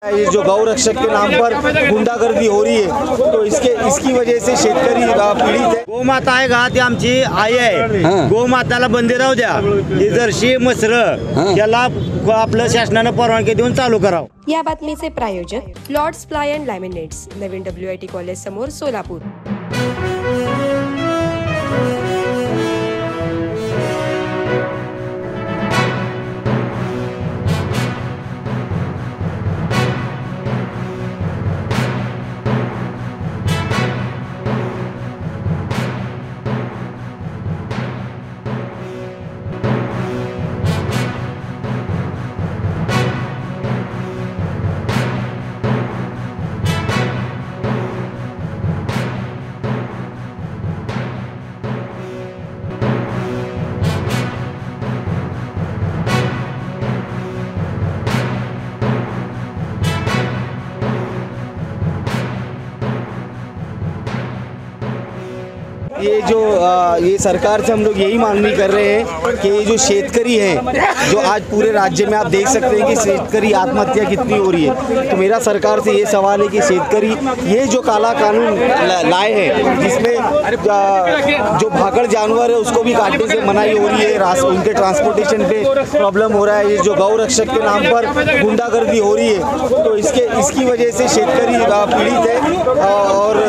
ये जो गौरक्षक के नाम पर गुंडागर्दी हो रही है, तो इसकी वजह से शेतकरी पीडित है। गोमाता आहे का ती आमची आई आहे, गोमाताला बंदी राहू द्या। ही जर्सी मसर याला आपलं शासनाने परवानगी देऊन चालू करावं। या बातमीचे प्रायोजक लॉर्ड्स प्लाय अँड लॅमिनेट्स, नवीन WIT कॉलेज समोर, सोलापूर। ये सरकार से हम लोग यही मांगनी कर रहे हैं कि ये जो शेतकरी हैं, जो आज पूरे राज्य में आप देख सकते हैं कि शेतकरी आत्महत्या कितनी हो रही है, तो मेरा सरकार से ये सवाल है कि शेतकरी ये जो काला कानून लाए हैं, जिसमें जो भागड़ जानवर है उसको भी काटने से मनाही हो रही है, उनके ट्रांसपोर्टेशन पे प्रॉब्लम हो रहा है, ये जो गौरक्षक के नाम पर गुंडागर्दी हो रही है, तो इसकी वजह से शेतकरी पीड़ित है। और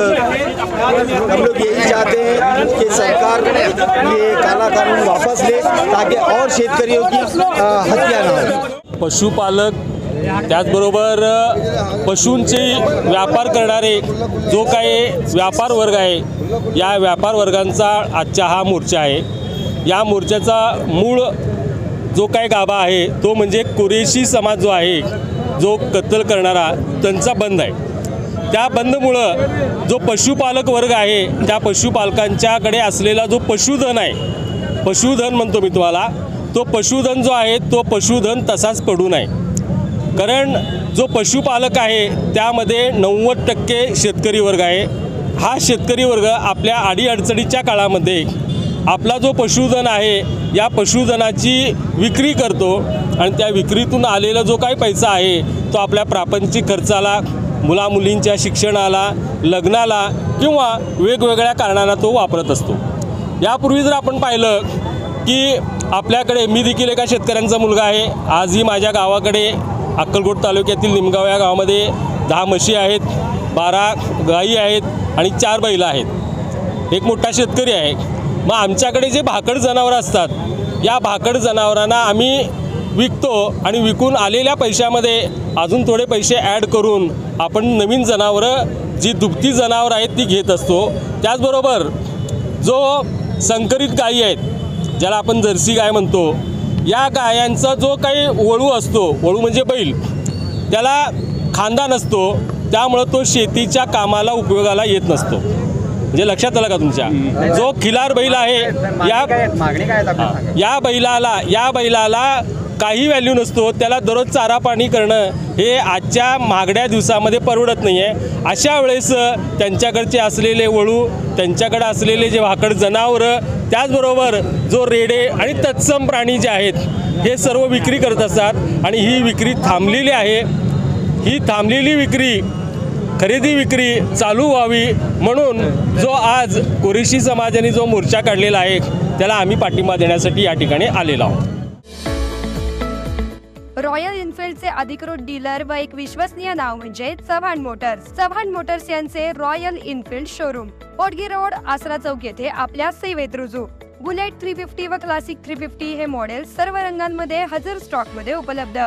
हम लोग यही चाहते हैं कि सरकार ये काला कानून वापस ले, ताकि और शेतकरियों की हत्या ना हो। पशुपालक त्याचबरोबर पशूंचे व्यापार करणारे जो काही व्यापार वर्ग आहे, या व्यापार वर्गांचा आजचा हा मोर्चा आहे। या मोर्चाचा मूळ जो काही गाभा आहे तो म्हणजे कुरेशी समाज जो आहे, जो कत्तल करणारा, त्यांचा बंद आहे। त्या बंदमुळं जो पशुपालक वर्ग आहे, त्या पशुपालकांच्याकडे असलेला जो पशुधन आहे, पशुधन म्हणतो मी तुम्हाला, तो पशुधन जो आहे तो पशुधन तसाच पडू नये। कारण जो पशुपालक आहे त्यामध्ये 90% शेतकरी वर्ग आहे। हा शेतकरी वर्ग आपल्या अडीअडचणीच्या काळामध्ये आपला जो पशुधन आहे या पशुधनाची विक्री करतो आणि त्या विक्रीतून आलेला जो काही पैसा आहे तो आपल्या प्रापंचिक खर्चाला, मुलामुलींच्या शिक्षणाला, लग्नाला किंवा वेगवेगळ्या कारणांना तो वापरत असतो। यापूर्वी जर आपण पाहिलं की आपल्याकडे, मी देखील एका शेतकऱ्यांचा मुलगा आहे, आजही माझ्या गावाकडे अक्कलकोट तालुक्यातील निमगाव या गावामध्ये 10 म्हशी आहेत, 12 गायी आहेत आणि 4 बैल आहेत। एक मोठा शेतकरी आहे। मग आमच्याकडे जे भाकड जनावरं असतात, या भाकड जनावरांना आम्ही विकतो आणि विकून आलेल्या पैशामध्ये अजून थोडे पैसे ॲड करून आपण नवीन जनावरं, जी दुभती जनावरं आहेत ती घेत असतो। त्याचबरोबर जो संकरित गायी आहेत, ज्याला आपण जर्सी गाय म्हणतो, या गायांचा जो काही वळू असतो, वळू म्हणजे बैल, त्याला खांदा नसतो, त्यामुळं तो शेतीच्या कामाला उपयोगाला येत नसतो। म्हणजे लक्षात आलं का तुमच्या? जो खिलार बैल आहे, या बैलाला काही व्हॅल्यू नसतो, त्याला दररोज चारा पाणी करणं हे आजच्या महागड्या दिवसामध्ये परवडत नाही आहे। अशा वेळेस त्यांच्याकडचे असलेले वळू, त्यांच्याकडे असलेले जे भाकड जनावरं, त्याचबरोबर जो रेडे आणि तत्सम प्राणी जे आहेत, हे सर्व विक्री करत असतात आणि ही विक्री थांबलेली आहे। ही थांबलेली विक्री, खरेदी विक्री चालू व्हावी म्हणून जो आज कुरेशी समाजाने जो मोर्चा काढलेला आहे, त्याला आम्ही पाठिंबा देण्यासाठी या ठिकाणी आलेलो आहोत। रॉयल एनफिल्डचे अधिकृत डीलर व एक विश्वसनीय नाव म्हणजे चव्हाण मोटर्स। चव्हाण मोटर्स यांचे रॉयल एनफिल्ड शोरूम पोटगी रोड, आसरा चौक येथे आपल्या सेवेत रुजू। बुलेट 350 व क्लासिक 350 हे मॉडेल सर्व रंगांमध्ये हजर स्टॉक मध्ये उपलब्ध।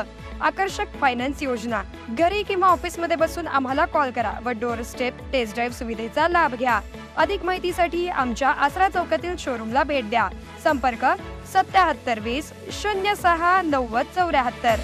आकर्षक फायनान्स योजना, घरी किंवा ऑफिस मध्ये बसून आम्हाला कॉल करा व डोर स्टेप टेस्ट ड्राइव्ह सुविधेचा लाभ घ्या। अधिक माहितीसाठी आमच्या आसरा चौकातील शोरूमला भेट द्या। संपर्क 77 20 06 90 74।